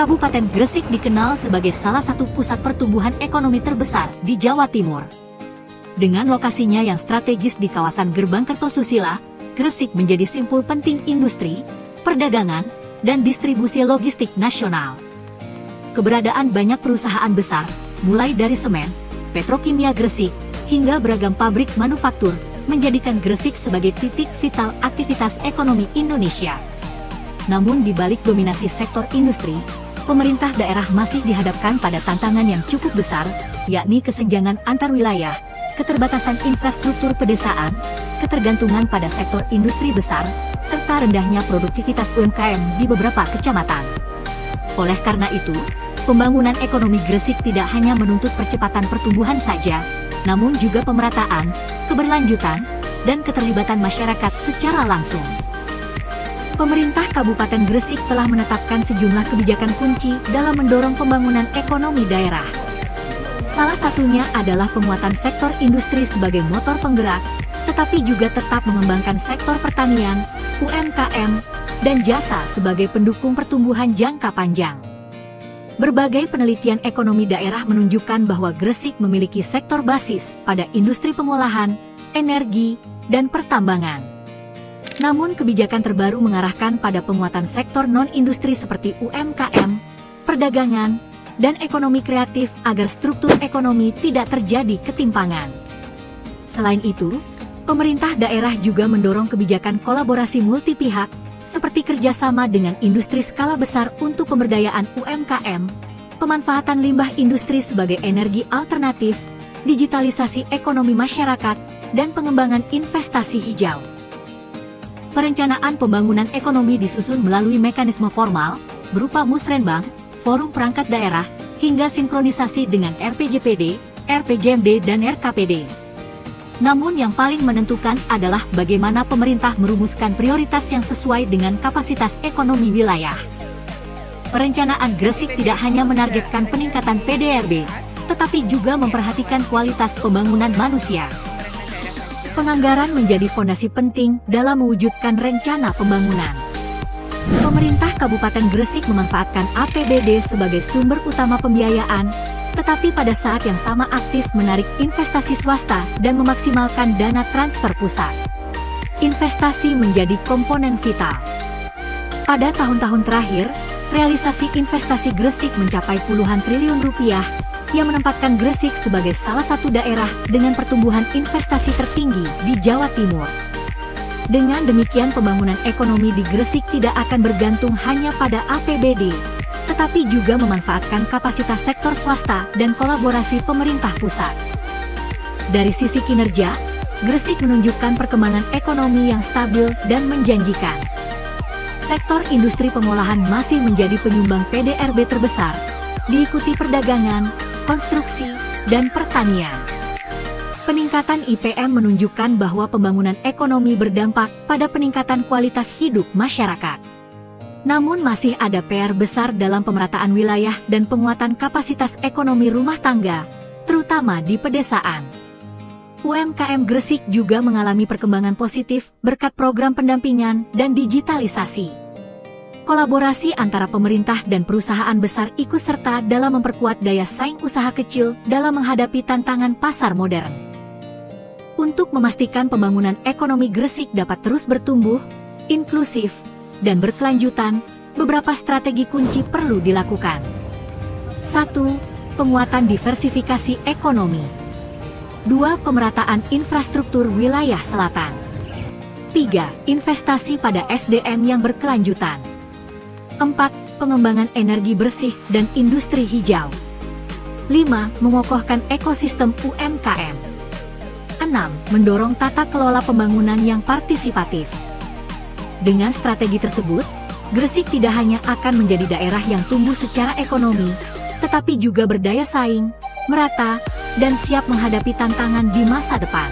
Kabupaten Gresik dikenal sebagai salah satu pusat pertumbuhan ekonomi terbesar di Jawa Timur. Dengan lokasinya yang strategis di kawasan Gerbang Kertosusila, Gresik menjadi simpul penting industri, perdagangan, dan distribusi logistik nasional. Keberadaan banyak perusahaan besar, mulai dari semen, petrokimia Gresik, hingga beragam pabrik manufaktur, menjadikan Gresik sebagai titik vital aktivitas ekonomi Indonesia. Namun di balik dominasi sektor industri, pemerintah daerah masih dihadapkan pada tantangan yang cukup besar, yakni kesenjangan antar wilayah, keterbatasan infrastruktur pedesaan, ketergantungan pada sektor industri besar, serta rendahnya produktivitas UMKM di beberapa kecamatan. Oleh karena itu, pembangunan ekonomi Gresik tidak hanya menuntut percepatan pertumbuhan saja, namun juga pemerataan, keberlanjutan, dan keterlibatan masyarakat secara langsung. Pemerintah Kabupaten Gresik telah menetapkan sejumlah kebijakan kunci dalam mendorong pembangunan ekonomi daerah. Salah satunya adalah penguatan sektor industri sebagai motor penggerak, tetapi juga tetap mengembangkan sektor pertanian, UMKM, dan jasa sebagai pendukung pertumbuhan jangka panjang. Berbagai penelitian ekonomi daerah menunjukkan bahwa Gresik memiliki sektor basis pada industri pengolahan, energi, dan pertambangan. Namun kebijakan terbaru mengarahkan pada penguatan sektor non-industri seperti UMKM, perdagangan, dan ekonomi kreatif agar struktur ekonomi tidak terjadi ketimpangan. Selain itu, pemerintah daerah juga mendorong kebijakan kolaborasi multipihak, seperti kerjasama dengan industri skala besar untuk pemberdayaan UMKM, pemanfaatan limbah industri sebagai energi alternatif, digitalisasi ekonomi masyarakat, dan pengembangan investasi hijau. Perencanaan pembangunan ekonomi disusun melalui mekanisme formal, berupa musrenbang, forum perangkat daerah, hingga sinkronisasi dengan RPJPD, RPJMD, dan RKPD. Namun yang paling menentukan adalah bagaimana pemerintah merumuskan prioritas yang sesuai dengan kapasitas ekonomi wilayah. Perencanaan Gresik tidak hanya menargetkan peningkatan PDRB, tetapi juga memperhatikan kualitas pembangunan manusia. Penganggaran menjadi fondasi penting dalam mewujudkan rencana pembangunan. Pemerintah Kabupaten Gresik memanfaatkan APBD sebagai sumber utama pembiayaan, tetapi pada saat yang sama aktif menarik investasi swasta dan memaksimalkan dana transfer pusat. Investasi menjadi komponen vital. Pada tahun-tahun terakhir, realisasi investasi Gresik mencapai puluhan triliun rupiah, yang menempatkan Gresik sebagai salah satu daerah dengan pertumbuhan investasi tertinggi di Jawa Timur. Dengan demikian, pembangunan ekonomi di Gresik tidak akan bergantung hanya pada APBD, tetapi juga memanfaatkan kapasitas sektor swasta dan kolaborasi pemerintah pusat. Dari sisi kinerja, Gresik menunjukkan perkembangan ekonomi yang stabil dan menjanjikan. Sektor industri pengolahan masih menjadi penyumbang PDRB terbesar, diikuti perdagangan, konstruksi, dan pertanian. Peningkatan IPM menunjukkan bahwa pembangunan ekonomi berdampak pada peningkatan kualitas hidup masyarakat. Namun masih ada PR besar dalam pemerataan wilayah dan penguatan kapasitas ekonomi rumah tangga, terutama di pedesaan. UMKM Gresik juga mengalami perkembangan positif berkat program pendampingan dan digitalisasi. Kolaborasi antara pemerintah dan perusahaan besar ikut serta dalam memperkuat daya saing usaha kecil dalam menghadapi tantangan pasar modern. Untuk memastikan pembangunan ekonomi Gresik dapat terus bertumbuh, inklusif, dan berkelanjutan, beberapa strategi kunci perlu dilakukan. 1. Penguatan diversifikasi ekonomi. 2. Pemerataan infrastruktur wilayah selatan. 3. Investasi pada SDM yang berkelanjutan. 4. Pengembangan energi bersih dan industri hijau. 5. Mengokohkan ekosistem UMKM. 6. Mendorong tata kelola pembangunan yang partisipatif. Dengan strategi tersebut, Gresik tidak hanya akan menjadi daerah yang tumbuh secara ekonomi, tetapi juga berdaya saing, merata, dan siap menghadapi tantangan di masa depan.